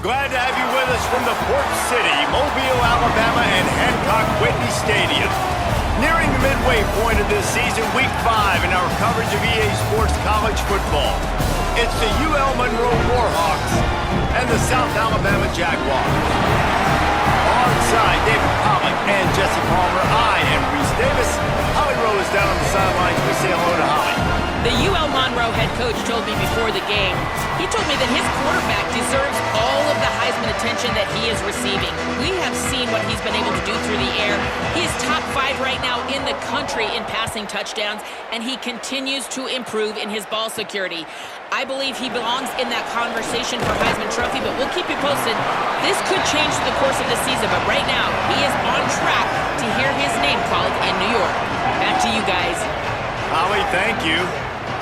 Glad to have you with us from the Port City, Mobile, Alabama, and Hancock Whitney Stadium. Nearing the midway point of this season, Week 5 in our coverage of EA Sports College football. It's the UL Monroe Warhawks and the South Alabama Jaguars. Alongside David Pollock and Jesse Palmer, I am Reese Davis. Holly Rowe is down on the sidelines. We say hello to Holly. The UL Monroe head coach told me before the game, he told me that his quarterback deserves all of the Heisman attention that he is receiving. We have seen what he's been able to do through the air. He is top 5 right now in the country in passing touchdowns, and he continues to improve in his ball security. I believe he belongs in that conversation for Heisman Trophy, but we'll keep you posted. This could change the course of the season, but right now, he is on track to hear his name called in New York. Back to you guys. Holly, thank you.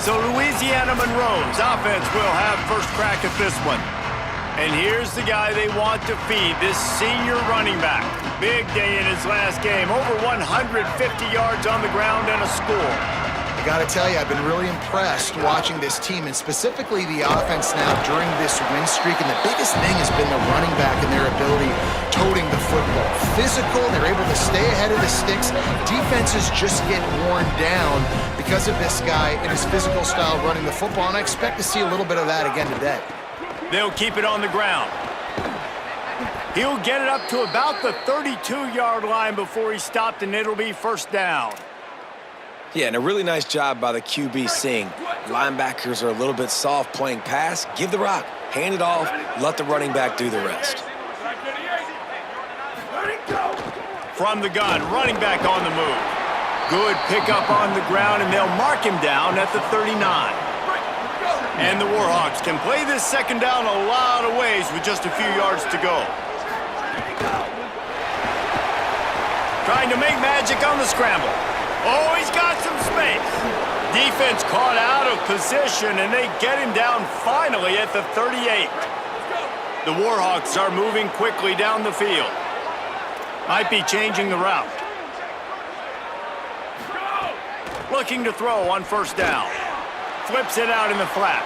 So Louisiana Monroe's offense will have first crack at this one. And here's the guy they want to feed, this senior running back. Big day in his last game, over 150 yards on the ground and a score. I got to tell you, I've been really impressed watching this team, and specifically the offense now during this win streak. And the biggest thing has been the running back and their ability toting the football. Physical, they're able to stay ahead of the sticks. Defenses just get worn down because of this guy and his physical style running the football, and I expect to see a little bit of that again today. They'll keep it on the ground. He'll get it up to about the 32-yard line before he's stopped, and it'll be first down. Yeah, and a really nice job by the QB seeing linebackers are a little bit soft playing pass. Give the rock, hand it off, let the running back do the rest. From the gun, running back on the move. Good pickup on the ground, and they'll mark him down at the 39. And the Warhawks can play this second down a lot of ways with just a few yards to go. Trying to make magic on the scramble. Oh, he's got some space. Defense caught out of position, and they get him down finally at the 38. The Warhawks are moving quickly down the field. Might be changing the route. Looking to throw on first down. Flips it out in the flat.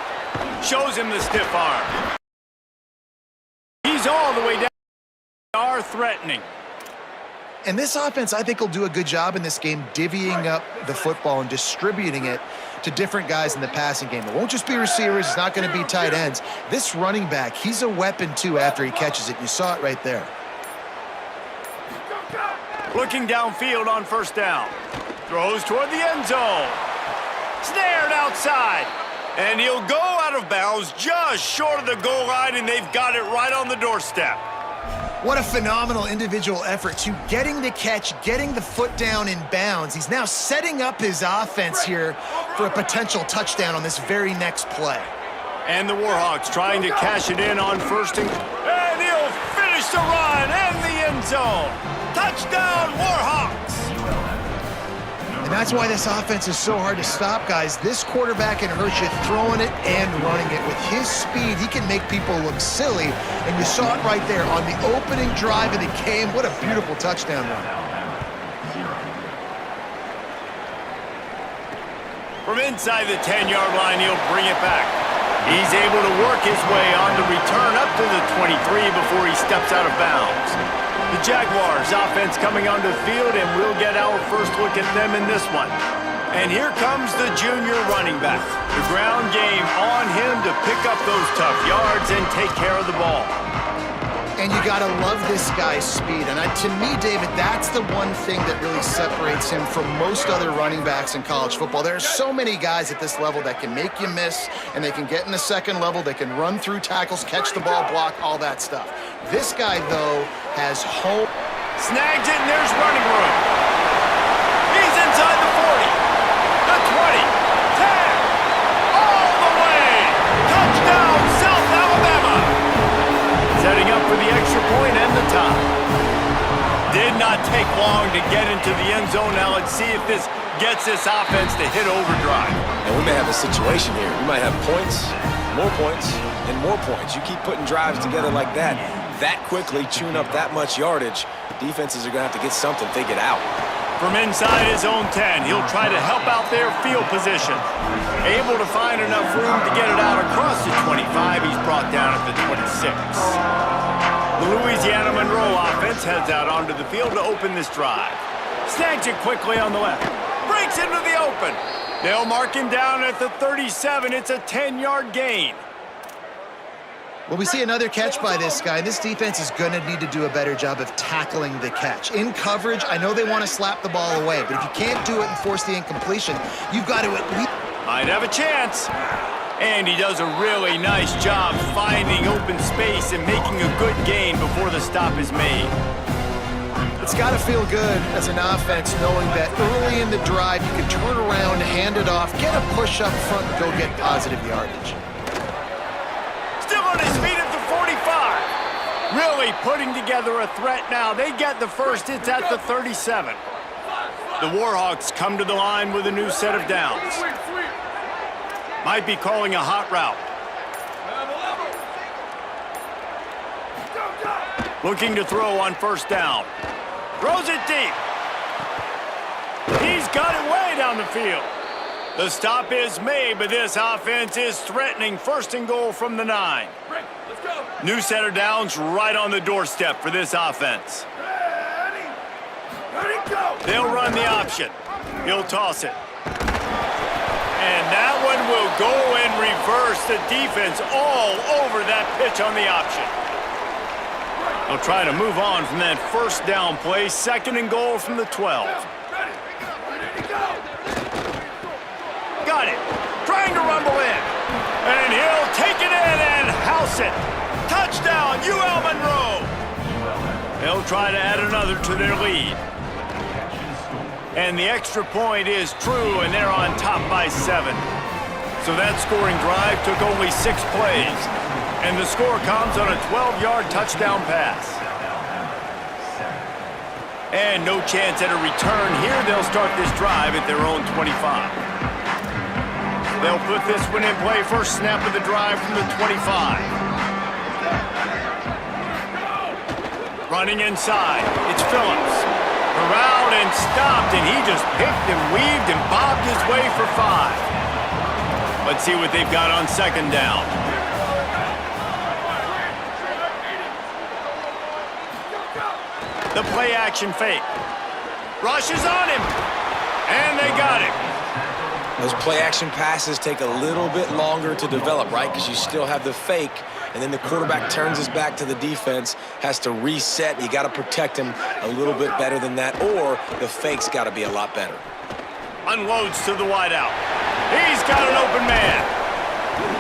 Shows him the stiff arm. He's all the way down. They are threatening. And this offense, I think, will do a good job in this game divvying up the football and distributing it to different guys in the passing game. It won't just be receivers. It's not going to be tight ends. This running back, he's a weapon, too, after he catches it. You saw it right there. Looking downfield on first down. Throws toward the end zone. Snared outside. And he'll go out of bounds just short of the goal line, and they've got it right on the doorstep. What a phenomenal individual effort to getting the catch, getting the foot down in bounds. He's now setting up his offense here for a potential touchdown on this very next play. And the Warhawks trying to cash it in on first and he'll finish the run and the end zone. Touchdown, Warhawks! And that's why this offense is so hard to stop, guys. This quarterback can hurt you throwing it and running it. With his speed, he can make people look silly. And you saw it right there on the opening drive of the game. What a beautiful touchdown run. From inside the 10-yard line, he'll bring it back. He's able to work his way on the return up to the 23 before he steps out of bounds. The Jaguars offense coming onto the field, and we'll get our first look at them in this one. And here comes the junior running back. The ground game on him to pick up those tough yards and take care of the ball. And you got to love this guy's speed. And to me, David, that's the one thing that really separates him from most other running backs in college football. There are so many guys at this level that can make you miss, and they can get in the second level. They can run through tackles, catch the ball, block, all that stuff. This guy, though, has hope. Snags it, and there's running room. He's inside the 40, the 20, 10, all the way. Touchdown, South Alabama. Setting up for the extra point and the tie. Did not take long to get into the end zone. Now let's see if this gets this offense to hit overdrive. And we may have a situation here. We might have points, and more points. You keep putting drives together like that quickly, chewing up that much yardage, defenses are going to have to get something figured out. From inside his own 10, he'll try to help out their field position. Able to find enough room to get it out across the 25. He's brought down at the 26. Pro offense heads out onto the field to open this drive. Snags it quickly on the left. Breaks into the open. They'll mark him down at the 37. It's a 10-yard gain. Well, we see another catch by this guy. This defense is going to need to do a better job of tackling the catch. In coverage, I know they want to slap the ball away, but if you can't do it and force the incompletion, you've got to at least... Might have a chance. And he does a really nice job finding open space and making a good gain before the stop is made. It's got to feel good as an offense knowing that early in the drive you can turn around, hand it off, get a push up front, and go get positive yardage. Still on his feet at the 45. Really putting together a threat now. They get the first. It's at the 37. The Warhawks come to the line with a new set of downs. Might be calling a hot route. Looking to throw on first down. Throws it deep. He's got it way down the field. The stop is made, but this offense is threatening first and goal from the 9. New set of downs right on the doorstep for this offense. They'll run the option. He'll toss it. And that one will go in reverse. The defense all over that pitch on the option. They'll try to move on from that first down play. Second and goal from the 12. Got it. Trying to rumble in. And he'll take it in and house it. Touchdown, UL Monroe. They'll try to add another to their lead. And the extra point is true, and they're on top by 7. So that scoring drive took only 6 plays. And the score comes on a 12-yard touchdown pass. And no chance at a return here. They'll start this drive at their own 25. They'll put this one in play. First snap of the drive from the 25. Running inside. It's Phillips. Corralled and stopped, and he just picked and weaved and bobbed his way for 5. Let's see what they've got on second down. The play-action fake. Rushes on him, and they got him. Those play-action passes take a little bit longer to develop, right? Because you still have the fake, and then the quarterback turns his back to the defense, has to reset. You got to protect him a little bit better than that, or the fake's got to be a lot better. Unloads to the wideout. He's got an open man.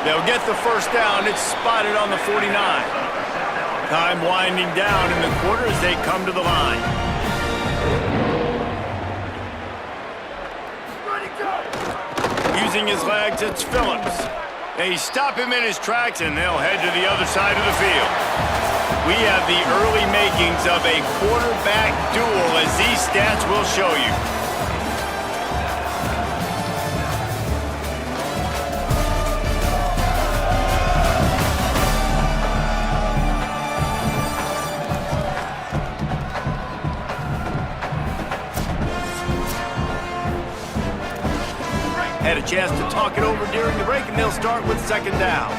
They'll get the first down. It's spotted on the 49. Time winding down in the quarter as they come to the line. Using his legs, it's Phillips. They stop him in his tracks, and they'll head to the other side of the field. We have the early makings of a quarterback duel, as these stats will show you. Had a chance to talk it over during the break, and they'll start with second down.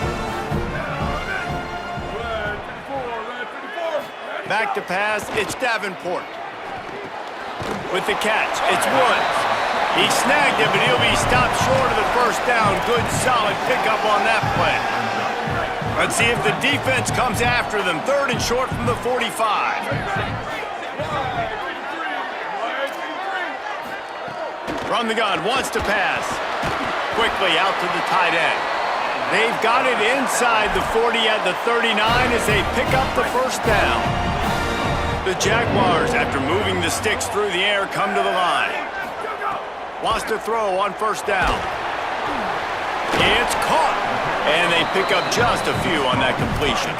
Back to pass, it's Davenport. With the catch, it's Woods. He snagged it, but he'll be stopped short of the first down. Good, solid pickup on that play. Let's see if the defense comes after them. Third and short from the 45. Run the gun, wants to pass. Quickly out to the tight end. They've got it inside the 40 at the 39 as they pick up the first down. The Jaguars, after moving the sticks through the air, come to the line. Wants to throw on first down. It's caught. And they pick up just a few on that completion.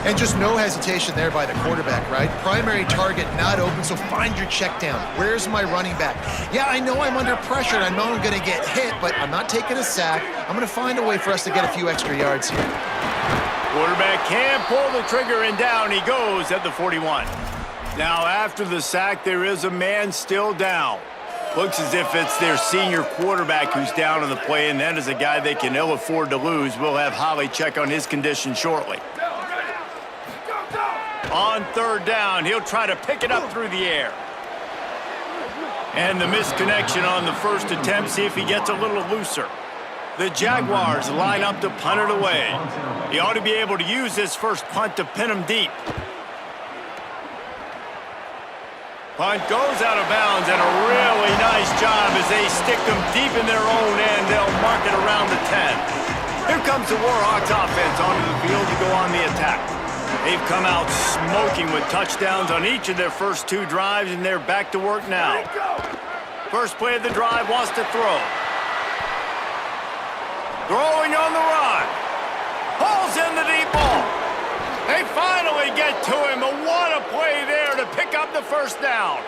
And just no hesitation there by the quarterback, right? Primary target not open, so find your check down. Where's my running back? Yeah, I know I'm under pressure, and I know I'm going to get hit, but I'm not taking a sack. I'm going to find a way for us to get a few extra yards here. Quarterback can pull the trigger, and down he goes at the 41. Now, after the sack, there is a man still down. Looks as if it's their senior quarterback who's down on the play, and that is a guy they can ill afford to lose. We'll have Holly check on his condition shortly. On third down, he'll try to pick it up through the air. And the misconnection on the first attempt, see if he gets a little looser. The Jaguars line up to punt it away. He ought to be able to use this first punt to pin him deep. Punt goes out of bounds, and a really nice job as they stick them deep in their own end. They'll mark it around the 10. Here comes the Warhawks offense onto the field to go on the attack. They've come out smoking with touchdowns on each of their first 2 drives, and they're back to work now. First play of the drive, wants to throw. Throwing on the run. Hauls in the deep ball. They finally get to him, but what a play there to pick up the first down.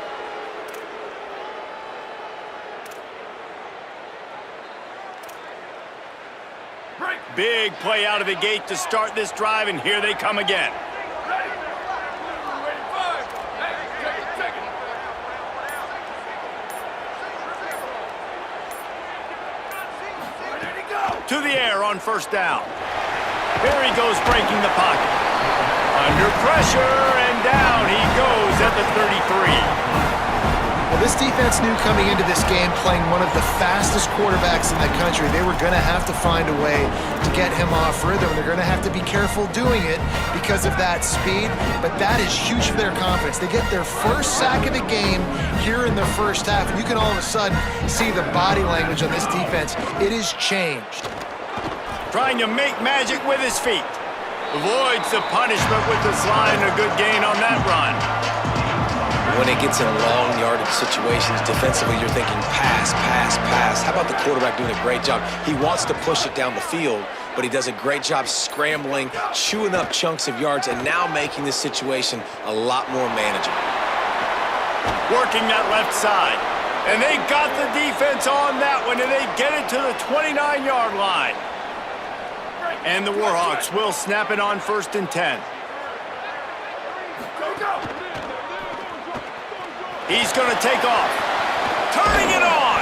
Big play out of the gate to start this drive, and here they come again. To the air on first down. Here he goes, breaking the pocket. Under pressure, and down he goes at the 33. Well, this defense knew coming into this game, playing one of the fastest quarterbacks in the country, they were going to have to find a way to get him off rhythm. They're going to have to be careful doing it because of that speed, but that is huge for their confidence. They get their first sack of the game here in the first half, and you can all of a sudden see the body language on this defense. It has changed. Trying to make magic with his feet. Avoids the punishment with the slide, and a good gain on that run. When it gets in long yardage situations, defensively, you're thinking pass, pass, pass. How about the quarterback doing a great job? He wants to push it down the field, but he does a great job scrambling, chewing up chunks of yards, and now making this situation a lot more manageable. Working that left side. And they got the defense on that one, and they get it to the 29-yard line. And the Warhawks will snap it on 1st and 10. He's going to take off. Turning it on.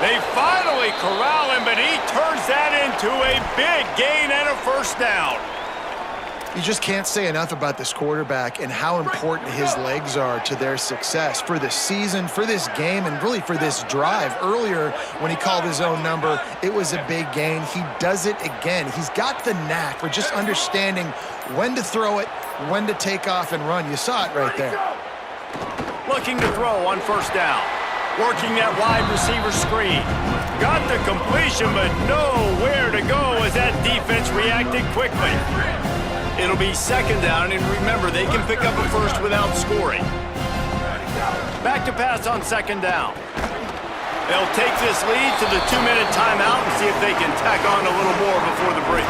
They finally corral him, but he turns that into a big gain and a first down. You just can't say enough about this quarterback and how important his legs are to their success for this season, for this game, and really for this drive. Earlier, when he called his own number, it was a big gain. He does it again. He's got the knack for just understanding when to throw it, when to take off and run. You saw it right there. Looking to throw on first down. Working that wide receiver screen. Got the completion, but nowhere to go as that defense reacted quickly. It'll be 2nd down, and remember, they can pick up a first without scoring. Back to pass on 2nd down. They'll take this lead to the 2-minute timeout and see if they can tack on a little more before the break.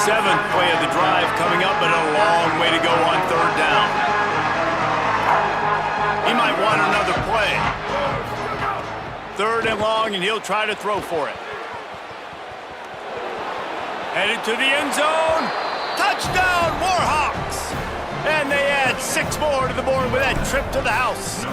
7th play of the drive coming up, but a long way to go on 3rd down. He might want another play. 3rd and long, and he'll try to throw for it. Headed to the end zone. Touchdown, Warhawks! And they add 6 more to the board with that trip to the house.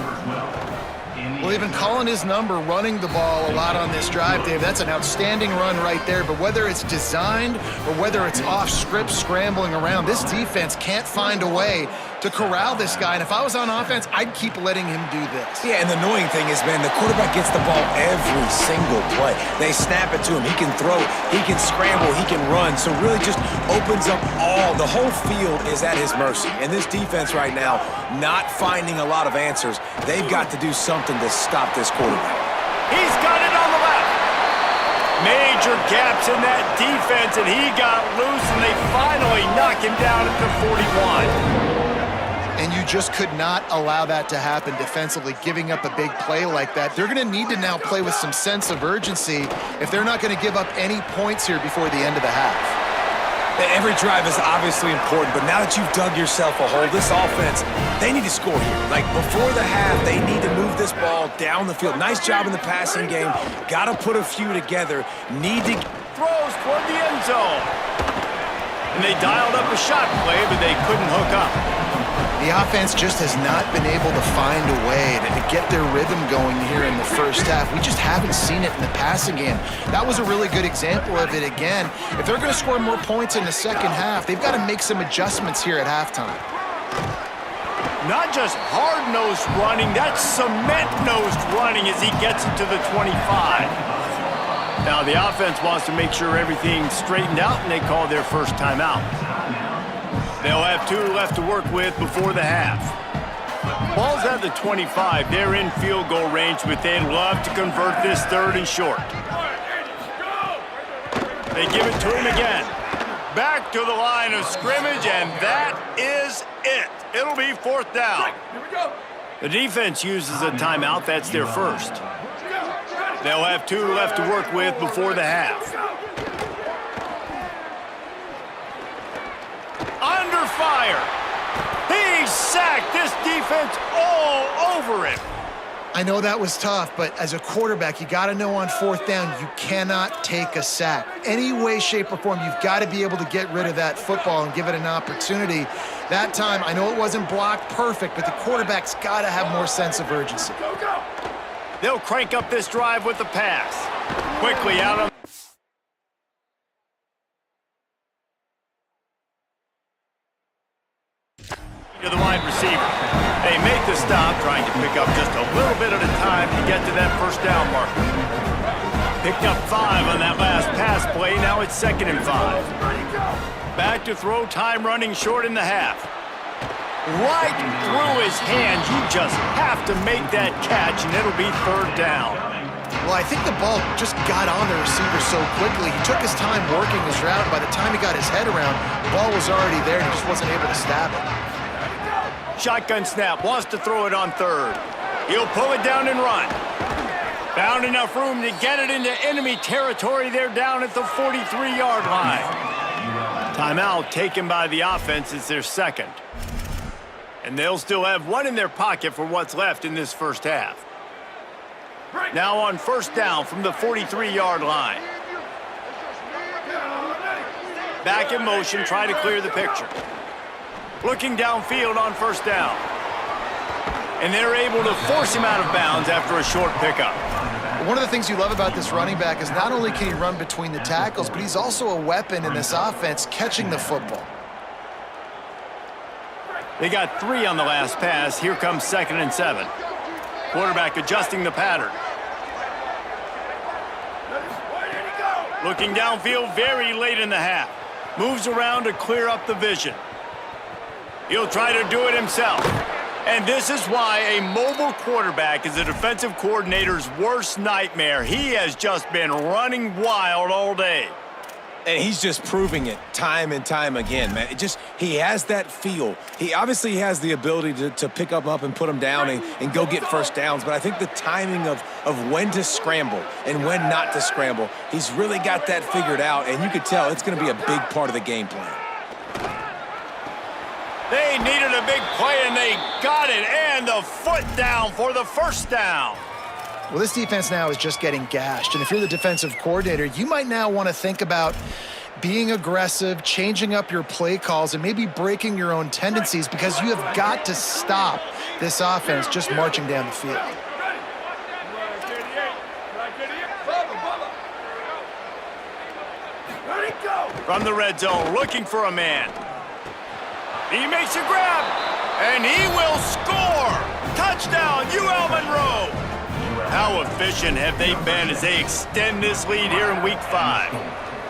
Well, they've been calling his number, running the ball a lot on this drive, Dave. That's an outstanding run right there. But whether it's designed or whether it's off script scrambling around, this defense can't find a way to corral this guy. And if I was on offense, I'd keep letting him do this. Yeah, and the annoying thing is, man, the quarterback gets the ball every single play. They snap it to him. He can throw, he can scramble, he can run. So really just opens up the whole field is at his mercy. And this defense right now, not finding a lot of answers. They've got to do something to stop this quarterback. He's got it on the left. Major gaps in that defense, and he got loose, and they finally knock him down at the 41. And you just could not allow that to happen defensively, giving up a big play like that. They're going to need to now play with some sense of urgency if they're not going to give up any points here before the end of the half. Every drive is obviously important, but now that you've dug yourself a hole, this offense, they need to score here. Like, before the half, they need to move this ball down the field. Nice job in the passing game. Got to put a few together. Need to... Throws toward the end zone. And they dialed up a shot play, but they couldn't hook up. The offense just has not been able to find a way to get their rhythm going here in the first half. We just haven't seen it in the passing game. That was a really good example of it again. If they're going to score more points in the second half, they've got to make some adjustments here at halftime. Not just hard-nosed running, that's cement-nosed running as he gets it to the 25. Now the offense wants to make sure everything's straightened out, and they call their first timeout. They'll have 2 left to work with before the half. Ball's at the 25. They're in field goal range, but they'd love to convert this 3rd and short. They give it to him again. Back to the line of scrimmage, and that is it. It'll be 4th down. The defense uses a timeout. That's their first. They'll have 2 left to work with before the half. Under fire. He's sacked. This defense all over him. I know that was tough, but as a quarterback, you got to know on 4th down, you cannot take a sack. Any way, shape, or form, you've got to be able to get rid of that football and give it an opportunity. That time, I know it wasn't blocked perfect, but the quarterback's got to have more sense of urgency. They'll crank up this drive with the pass. Quickly out of to the wide receiver. They make the stop, trying to pick up just a little bit at a time to get to that 1st down marker. Picked up 5 on that last pass play. Now it's 2nd and 5. Back to throw, time running short in the half. Right through his hands. You just have to make that catch, and it'll be 3rd down. Well, I think the ball just got on the receiver so quickly. He took his time working his route, and by the time he got his head around, the ball was already there, and he just wasn't able to stab it. Shotgun snap, wants to throw it on 3rd. He'll pull it down and run. Found enough room to get it into enemy territory. They're down at the 43-yard line. Timeout taken by the offense is their 2nd. And they'll still have 1 in their pocket for what's left in this first half. Now on 1st down from the 43-yard line. Back in motion, try to clear the picture. Looking downfield on 1st down. And they're able to force him out of bounds after a short pickup. One of the things you love about this running back is not only can he run between the tackles, but he's also a weapon in this offense catching the football. They got 3 on the last pass. Here comes 2nd and 7. Quarterback adjusting the pattern. Looking downfield very late in the half. Moves around to clear up the vision. He'll try to do it himself. And this is why a mobile quarterback is a defensive coordinator's worst nightmare. He has just been running wild all day. And he's just proving it time and time again, man. He has that feel. He obviously has the ability to pick up and put him down and go get 1st downs. But I think the timing of when to scramble and when not to scramble, he's really got that figured out. And you could tell it's going to be a big part of the game plan. They needed a big play, and they got it. And the foot down for the 1st down. Well, this defense now is just getting gashed. And if you're the defensive coordinator, you might now want to think about being aggressive, changing up your play calls, and maybe breaking your own tendencies, because you have got to stop this offense just marching down the field. From the red zone, looking for a man. He makes a grab, and he will score. Touchdown, UL Monroe. How efficient have they been as they extend this lead here in Week 5?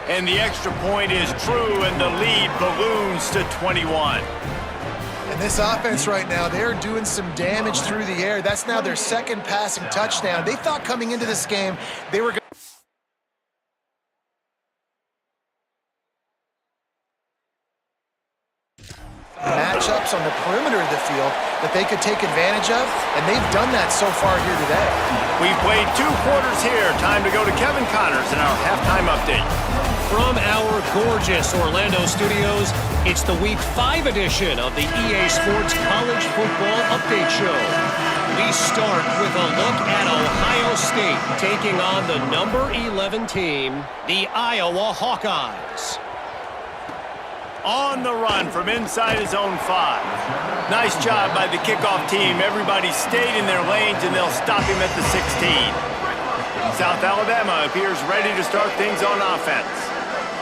And the extra point is true, and the lead balloons to 21. And this offense right now, they're doing some damage through the air. That's now their 2nd passing touchdown. They thought coming into this game they were going to matchups on the perimeter of the field that they could take advantage of, and they've done that so far here today. We've played 2 quarters here. Time to go to Kevin Connors in our halftime update. From our gorgeous Orlando studios, it's the Week 5 edition of the EA Sports College Football Update Show. We start with a look at Ohio State taking on the number 11 team, the Iowa Hawkeyes. On the run from inside his own 5. Nice job by the kickoff team. Everybody stayed in their lanes, and they'll stop him at the 16. South Alabama appears ready to start things on offense.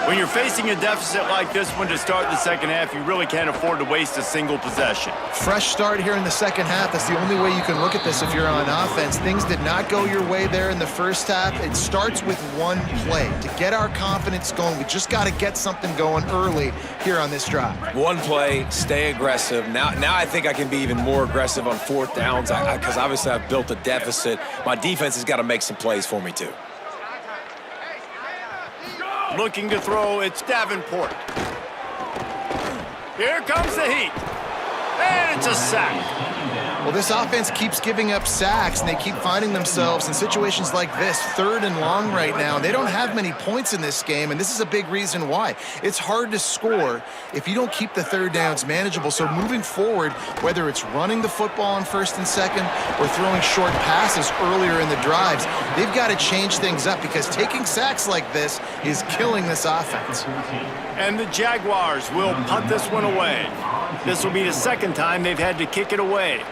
When you're facing a deficit like this one to start the second half, you really can't afford to waste a single possession. Fresh start here in the second half. That's the only way you can look at this if you're on offense. Things did not go your way there in the first half. It starts with one play. To get our confidence going, we just got to get something going early here on this drive. One play, stay aggressive. Now I think I can be even more aggressive on fourth downs because obviously I've built a deficit. My defense has got to make some plays for me too. Looking to throw, it's Davenport. Here comes the heat. And it's a sack. Well, this offense keeps giving up sacks, and they keep finding themselves in situations like this, 3rd and long right now. They don't have many points in this game, and this is a big reason why. It's hard to score if you don't keep the third downs manageable. So moving forward, whether it's running the football on 1st and 2nd or throwing short passes earlier in the drives, they've got to change things up because taking sacks like this is killing this offense. And the Jaguars will punt this one away. This will be the 2nd time they've had to kick it away.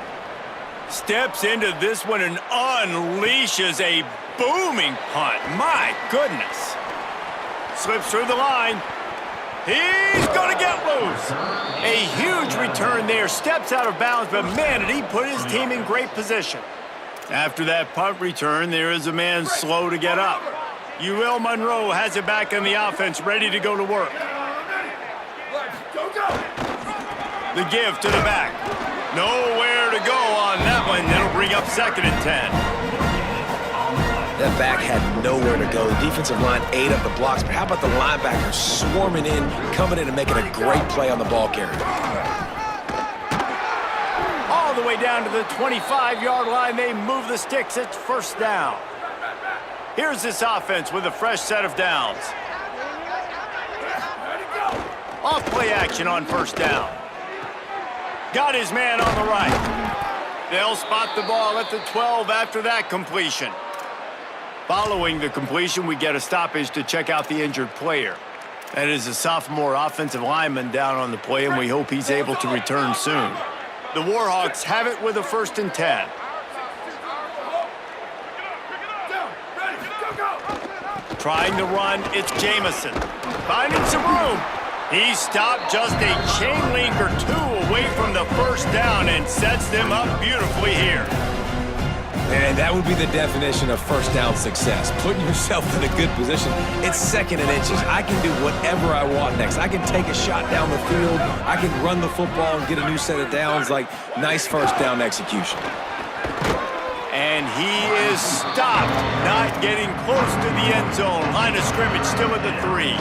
Steps into this one and unleashes a booming punt. My goodness. Slips through the line. He's going to get loose. A huge return there. Steps out of bounds, but man, did he put his team in great position. After that punt return, there is a man slow to get up. UL Monroe has it back in the offense, ready to go to work. The give to the back. Nowhere to go on that one. That'll bring up 2nd and 10. That back had nowhere to go. The defensive line ate up the blocks, but how about the linebackers swarming in, coming in and making a great play on the ball carrier? All the way down to the 25-yard line. They move the sticks. It's 1st down. Here's this offense with a fresh set of downs. Off play action on 1st down. Got his man on the right. They'll spot the ball at the 12 after that completion. Following the completion, we get a stoppage to check out the injured player. That is a sophomore offensive lineman down on the play, and we hope he's able to return soon. The Warhawks have it with a 1st and 10. Trying to run, it's Jamison. Finding some room. He stopped just a chain link or 2 away from the 1st down and sets them up beautifully here. And that would be the definition of 1st down success. Putting yourself in a good position. It's 2nd and inches. I can do whatever I want next. I can take a shot down the field. I can run the football and get a new set of downs. Like, nice 1st down execution. And he is stopped, not getting close to the end zone. Line of scrimmage still at the 3.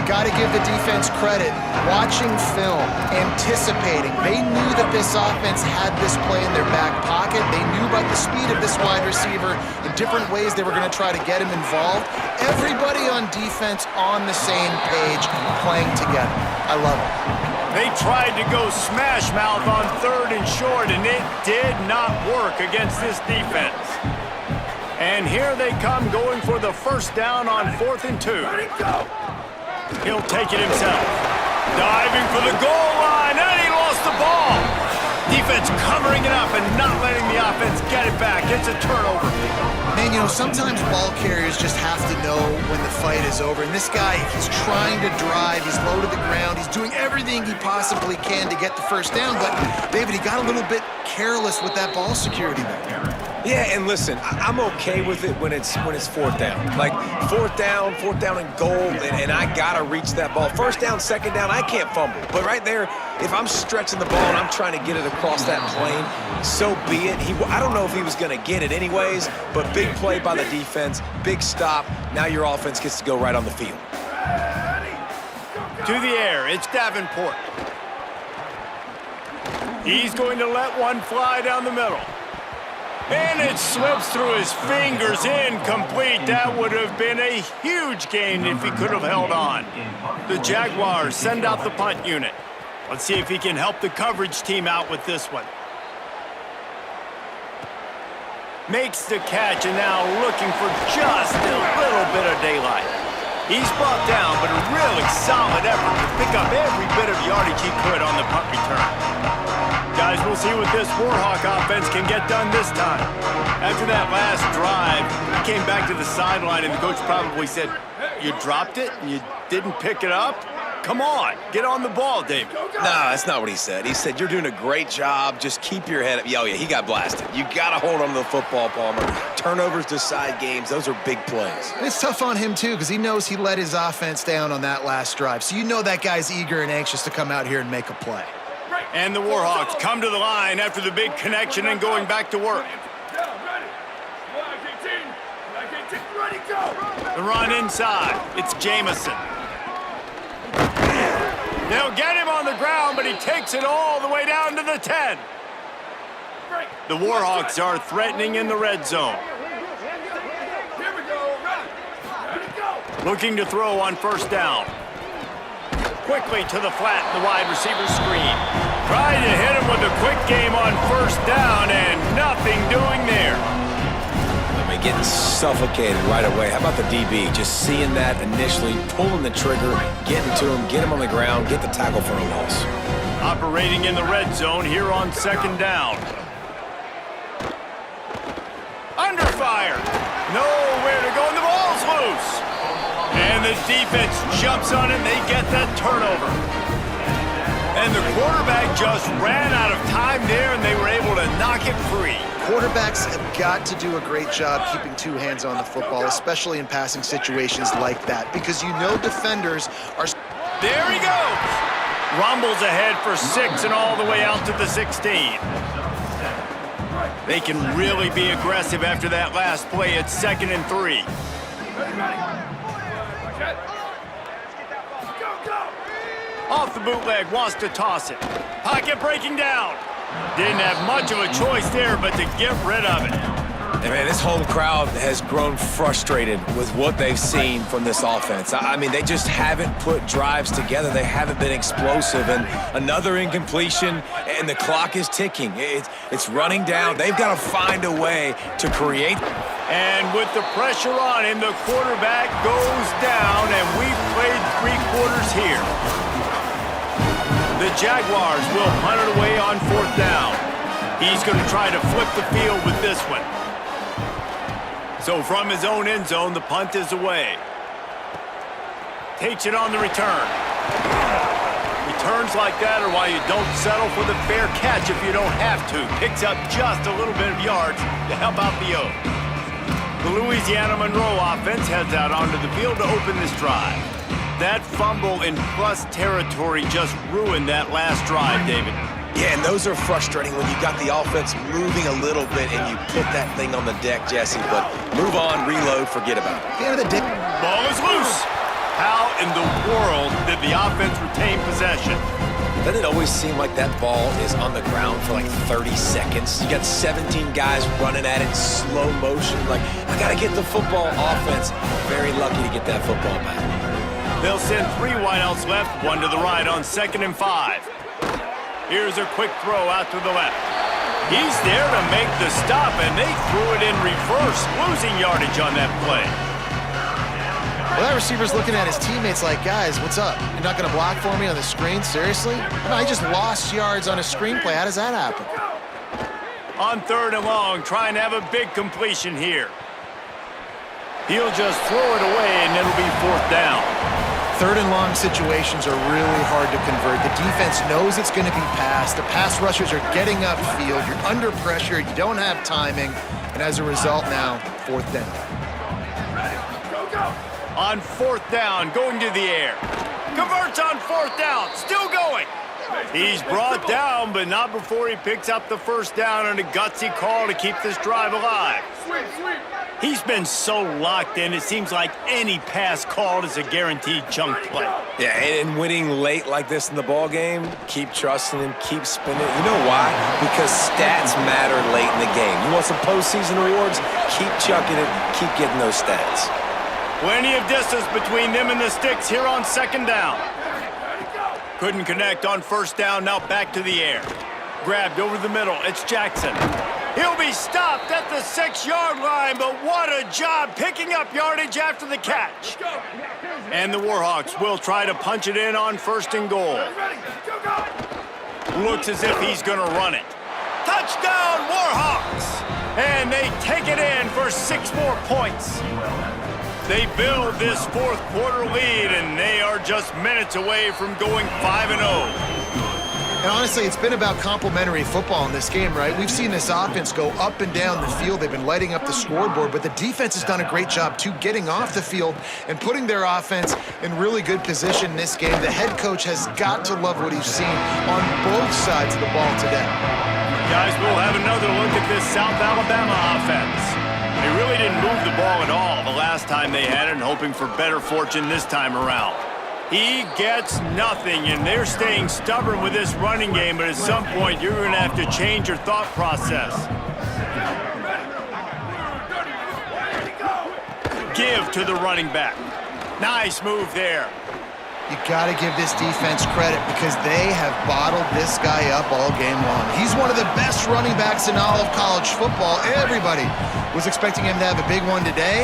Got to give the defense credit. Watching film, anticipating. They knew that this offense had this play in their back pocket. They knew about the speed of this wide receiver in different ways they were going to try to get him involved. Everybody on defense on the same page, playing together. I love it. They tried to go smash mouth on 3rd and short, and it did not work against this defense. And here they come going for the 1st down on 4th and 2. He'll take it himself. Diving for the goal line, and he lost the ball. Defense covering it up and not letting the offense get it back. It's a turnover. Man, you know, sometimes ball carriers just have to know when the fight is over. And this guy, he's trying to drive. He's low to the ground. He's doing everything he possibly can to get the 1st down. But, David, he got a little bit careless with that ball security there. Yeah, and listen, I'm okay with it when it's 4th down. Like, 4th down and goal, and I got to reach that ball. 1st down, 2nd down, I can't fumble. But right there, if I'm stretching the ball and I'm trying to get it across that plane, so be it. I don't know if he was going to get it anyways, but big play by the defense, big stop. Now your offense gets to go right on the field. To the air, it's Davenport. He's going to let one fly down the middle. And it slips through his fingers, incomplete. That would have been a huge gain if he could have held on. The Jaguars send out the punt unit. Let's see if he can help the coverage team out with this one. Makes the catch, and now looking for just a little bit of daylight. He's brought down, but a really solid effort to pick up every bit of yardage he could on the punt return. Guys, we'll see what this Warhawk offense can get done this time. After that last drive, he came back to the sideline, and the coach probably said, "You dropped it and you didn't pick it up? Come on, get on the ball, David." No, that's not what he said. He said, "You're doing a great job. Just keep your head up." Oh, yeah, he got blasted. You got to hold on to the football, Palmer. Turnovers decide games. Those are big plays. It's tough on him, too, because he knows he let his offense down on that last drive. So you know that guy's eager and anxious to come out here and make a play. And the Warhawks come to the line after the big connection and going back to work. The run inside. It's Jamison. They'll get him on the ground, but he takes it all the way down to the 10. The Warhawks are threatening in the red zone. Looking to throw on first down. Quickly to the flat, the wide receiver screen. Trying to hit him with a quick game on first down, and nothing doing there. Getting suffocated right away. How about the DB? Just seeing that initially, pulling the trigger, getting to him, get him on the ground, get the tackle for a loss. Operating in the red zone here on second down. Under fire. Nowhere to go, and the ball's loose. And the defense jumps on it, and they get that turnover. And the quarterback just ran out of time there, and they were able to knock it free. Quarterbacks have got to do a great job keeping two hands on the football, especially in passing situations like that, because you know defenders are... There he goes! Rumbles ahead for 6 and all the way out to the 16. They can really be aggressive after that last play. It's 2nd and 3. Off the bootleg, wants to toss it. Pocket breaking down. Didn't have much of a choice there, but to get rid of it. And man, this whole crowd has grown frustrated with what they've seen from this offense. I mean, they just haven't put drives together. They haven't been explosive. And another incompletion, and the clock is ticking. It's running down. They've got to find a way to create. And with the pressure on him, the quarterback goes down, and we've played 3 quarters here. The Jaguars will punt it away on 4th down. He's going to try to flip the field with this one. So from his own end zone, the punt is away. Takes it on the return. Returns like that are why you don't settle for the fair catch if you don't have to. Picks up just a little bit of yards to help out the O. The Louisiana Monroe offense heads out onto the field to open this drive. That fumble in plus territory just ruined that last drive, David. Yeah, and those are frustrating when you got the offense moving a little bit and you put that thing on the deck, Jesse. But move on, reload, forget about it. At the end of the day, ball is loose. How in the world did the offense retain possession? Doesn't it always seem like that ball is on the ground for like 30 seconds? You got 17 guys running at it, slow motion. Like, I got to get the football. Offense, very lucky to get that football back. They'll send 3 wideouts left, 1 to the right on 2nd and 5. Here's a quick throw out to the left. He's there to make the stop, and they threw it in reverse, losing yardage on that play. well, that receiver's looking at his teammates like, guys, what's up? You're not going to block for me on the screen? Seriously? No, I just lost yards on a screenplay. How does that happen? On 3rd and long, trying to have a big completion here. He'll just throw it away, and it'll be 4th down. 3rd and long situations are really hard to convert. The defense knows it's going to be passed. The pass rushers are getting upfield. You're under pressure. You don't have timing. And as a result now, 4th down. On 4th down, going to the air. Converts on 4th down, still going. He's brought down, but not before he picks up the 1st down on a gutsy call to keep this drive alive. He's been so locked in, it seems like any pass called is a guaranteed chunk play. Yeah, and winning late like this in the ball game, keep trusting him, keep spinning. You know why? Because stats matter late in the game. You want some postseason awards? Keep chucking it, keep getting those stats. Plenty of distance between them and the sticks here on 2nd down. Couldn't connect on 1st down, now back to the air. Grabbed over the middle, it's Jackson. He'll be stopped at the 6-yard line, but what a job picking up yardage after the catch. And the Warhawks will try to punch it in on 1st and goal. Looks as if he's going to run it. Touchdown, Warhawks! And they take it in for 6 more points. They build this 4th quarter lead, and they are just minutes away from going 5-0. And honestly, it's been about complementary football in this game, right? We've seen this offense go up and down the field. They've been lighting up the scoreboard, but the defense has done a great job, too, getting off the field and putting their offense in really good position in this game. The head coach has got to love what he's seen on both sides of the ball today. Guys, we'll have another look at this South Alabama offense. They really didn't move the ball at all the last time they had it, and hoping for better fortune this time around. He gets nothing, and they're staying stubborn with this running game, but at some point, you're going to have to change your thought process. Give to the running back. Nice move there. You got to give this defense credit because they have bottled this guy up all game long. He's one of the best running backs in all of college football. Everybody was expecting him to have a big one today.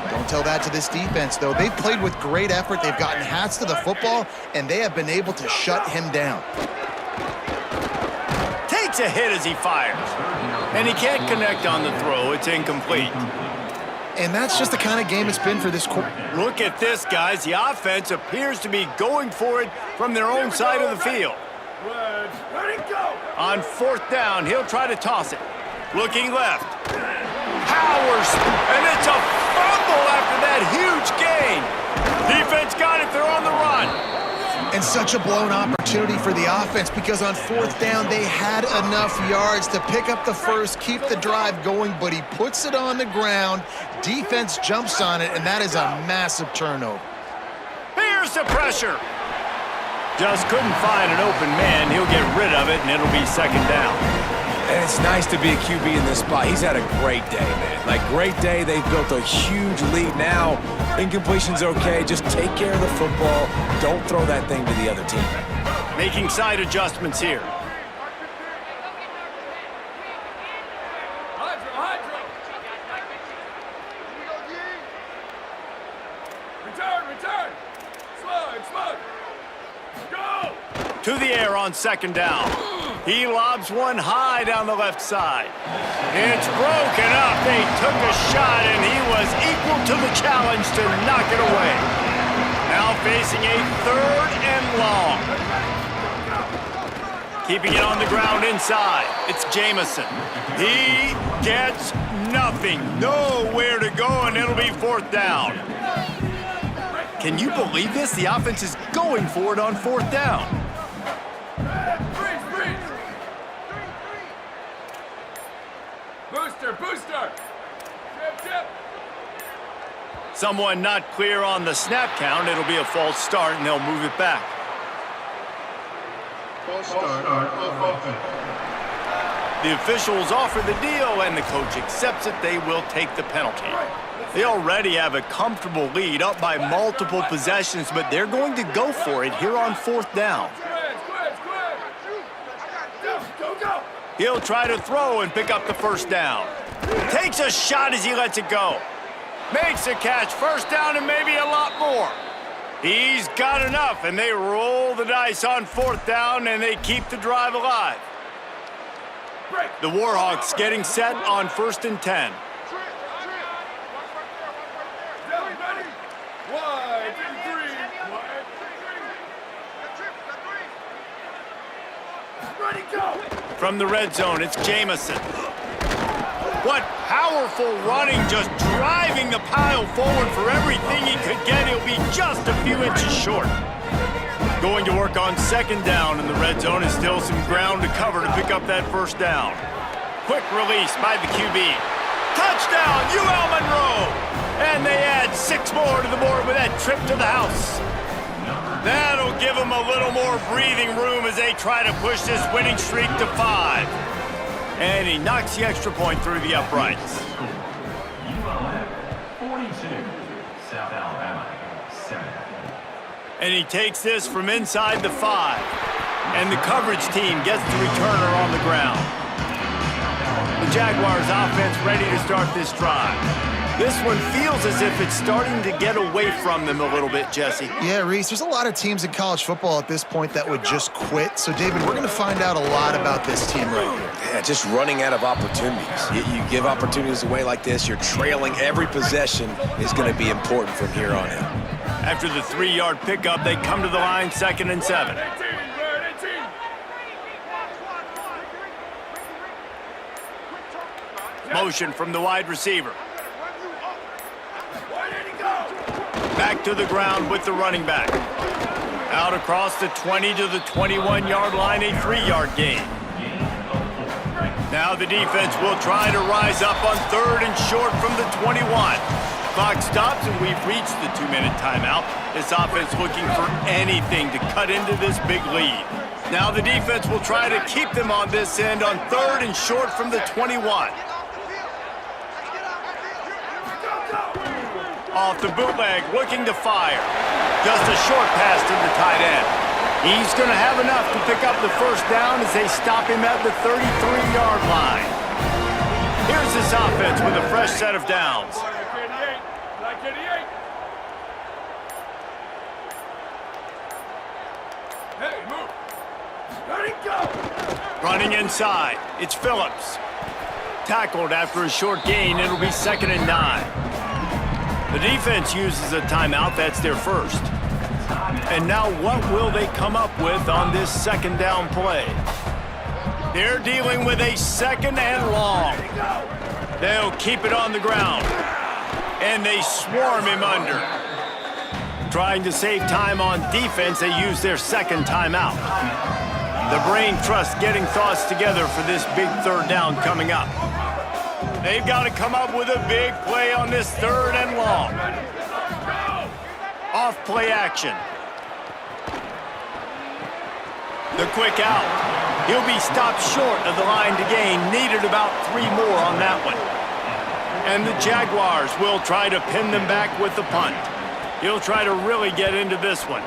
Don't tell that to this defense, though. They've played with great effort. They've gotten hats to the football, and they have been able to shut him down. Takes a hit as he fires. And he can't connect on the throw. It's incomplete. And that's just the kind of game it's been for this quarter. Look at this, guys. The offense appears to be going for it from their own side of the field. On 4th down, he'll try to toss it. Looking left. Powers, and it's a fumble after that huge gain. Defense got it. They're on the run. And such a blown opportunity for the offense because on 4th down, they had enough yards to pick up the first, keep the drive going, but he puts it on the ground. Defense jumps on it, and that is a massive turnover. Here's the pressure. Just couldn't find an open man. He'll get rid of it, and it'll be 2nd down. And it's nice to be a QB in this spot. He's had a great day, man. Like, great day. They've built a huge lead now. Incompletion's okay. Just take care of the football. Don't throw that thing to the other team. Making side adjustments here. Return. Slug. Go. To the air on 2nd down. He lobs one high down the left side. It's broken up. They took a shot, and he was equal to the challenge to knock it away. Now facing a 3rd and long. Keeping it on the ground inside. It's Jamison. He gets nothing. Nowhere to go, and it'll be 4th down. Can you believe this? The offense is going for it on 4th down. Booster. Chip. Someone not clear on the snap count. It'll be a false start, and they'll move it back. False start off offense. The officials offer the deal, and the coach accepts it. They will take the penalty. They already have a comfortable lead, up by multiple possessions, but they're going to go for it here on 4th down. Go. He'll try to throw and pick up the 1st down. Takes a shot as he lets it go. Makes a catch, 1st down, and maybe a lot more. He's got enough, and they roll the dice on 4th down, and they keep the drive alive. The Warhawks getting set on 1st and 10. From the red zone, it's Jamison. What powerful running, just driving the pile forward for everything he could get. He'll be just a few inches short. Going to work on 2nd down in the red zone is still some ground to cover to pick up that 1st down. Quick release by the QB. Touchdown, UL Monroe! And they add 6 more to the board with that trip to the house. That'll give them a little more breathing room as they try to push this winning streak to 5. And he knocks the extra point through the uprights. ULM 42, South Alabama 7. And he takes this from inside the 5. And the coverage team gets the returner on the ground. The Jaguars offense ready to start this drive. This one feels as if it's starting to get away from them a little bit, Jesse. Yeah, Reese, there's a lot of teams in college football at this point that would just quit. So, David, we're going to find out a lot about this team right here. Yeah, just running out of opportunities. You give opportunities away like this, you're trailing. Every possession is going to be important from here on out. After the 3-yard pickup, they come to the line, 2nd and 7. 18, bird, 18. Motion from the wide receiver. Why did he go? Back to the ground with the running back. Out across the 20 to the 21-yard line, a 3-yard gain. Now the defense will try to rise up on 3rd and short from the 21. Clock stops and we've reached the 2-minute timeout. This offense looking for anything to cut into this big lead. Now the defense will try to keep them on this end on 3rd and short from the 21. Off the bootleg, looking to fire. Just a short pass to the tight end. He's going to have enough to pick up the first down as they stop him at the 33-yard line. Here's this offense with a fresh set of downs. Like 88. Hey, move. Let it go. Running inside, it's Phillips. Tackled after a short gain, it'll be 2nd and 9. The defense uses a timeout, that's their first. And now what will they come up with on this 2nd down play? They're dealing with a 2nd and long. They'll keep it on the ground. And they swarm him under. Trying to save time on defense, they use their 2nd timeout. The brain trust getting thoughts together for this big 3rd down coming up. They've got to come up with a big play on this 3rd and long. Off play action. The quick out. He'll be stopped short of the line to gain. Needed about 3 more on that one. And the Jaguars will try to pin them back with the punt. He'll try to really get into this one.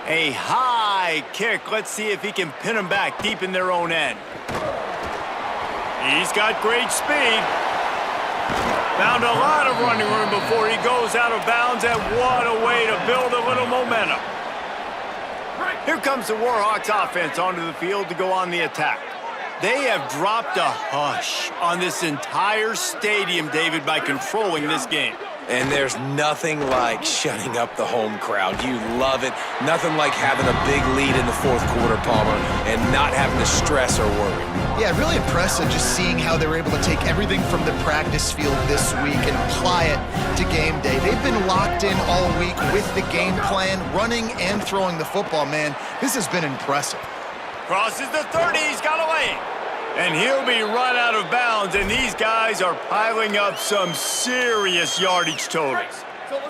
A high kick. Let's see if he can pin them back deep in their own end. He's got great speed. Found a lot of running room before he goes out of bounds, and what a way to build a little momentum. Here comes the Warhawks offense onto the field to go on the attack. They have dropped a hush on this entire stadium, David, by controlling this game. And there's nothing like shutting up the home crowd. You love it. Nothing like having a big lead in the 4th quarter, Palmer, and not having to stress or worry. Yeah, really impressive just seeing how they were able to take everything from the practice field this week and apply it to game day. They've been locked in all week with the game plan, running and throwing the football, man. This has been impressive. Crosses the 30, he's got a lane. And he'll be run out of bounds, and these guys are piling up some serious yardage totals.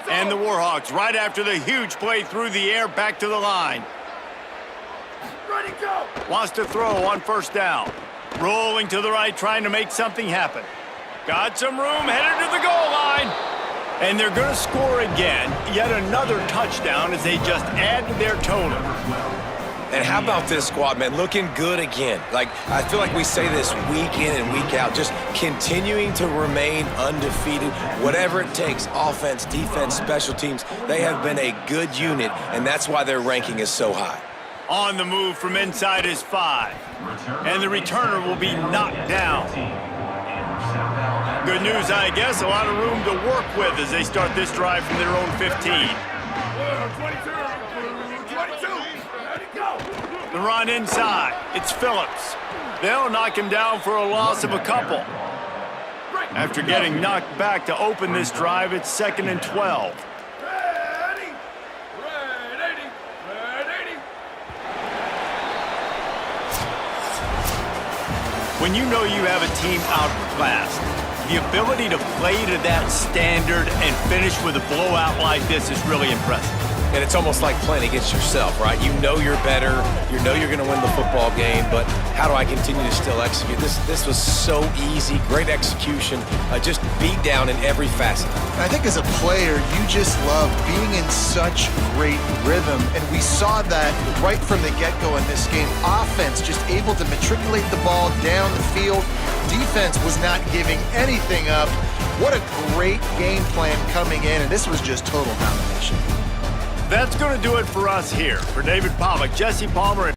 And the Warhawks, right after the huge play through the air, back to the line. Ready, go. Wants to throw on 1st down. Rolling to the right, trying to make something happen. Got some room, headed to the goal line. And they're going to score again. Yet another touchdown as they just add to their total. And how about this squad, man? Looking good again. Like, I feel like we say this week in and week out, just continuing to remain undefeated, whatever it takes, offense, defense, special teams. They have been a good unit, and that's why their ranking is so high. On the move from inside is 5. And the returner will be knocked down. Good news, I guess. A lot of room to work with as they start this drive from their own 15. 22. Ready, go. The run inside. It's Phillips. They'll knock him down for a loss of a couple. After getting knocked back to open this drive, it's 2nd and 12. Ready. When you know you have a team outclassed, the ability to play to that standard and finish with a blowout like this is really impressive. And it's almost like playing against yourself, right? You know you're better. You know you're going to win the football game, but how do I continue to still execute? This was so easy, great execution, just beat down in every facet. I think as a player, you just love being in such great rhythm, and we saw that right from the get-go in this game. Offense just able to matriculate the ball down the field. Defense was not giving anything up. What a great game plan coming in, and this was just total domination. That's going to do it for us here. For David Pollock, Jesse Palmer, and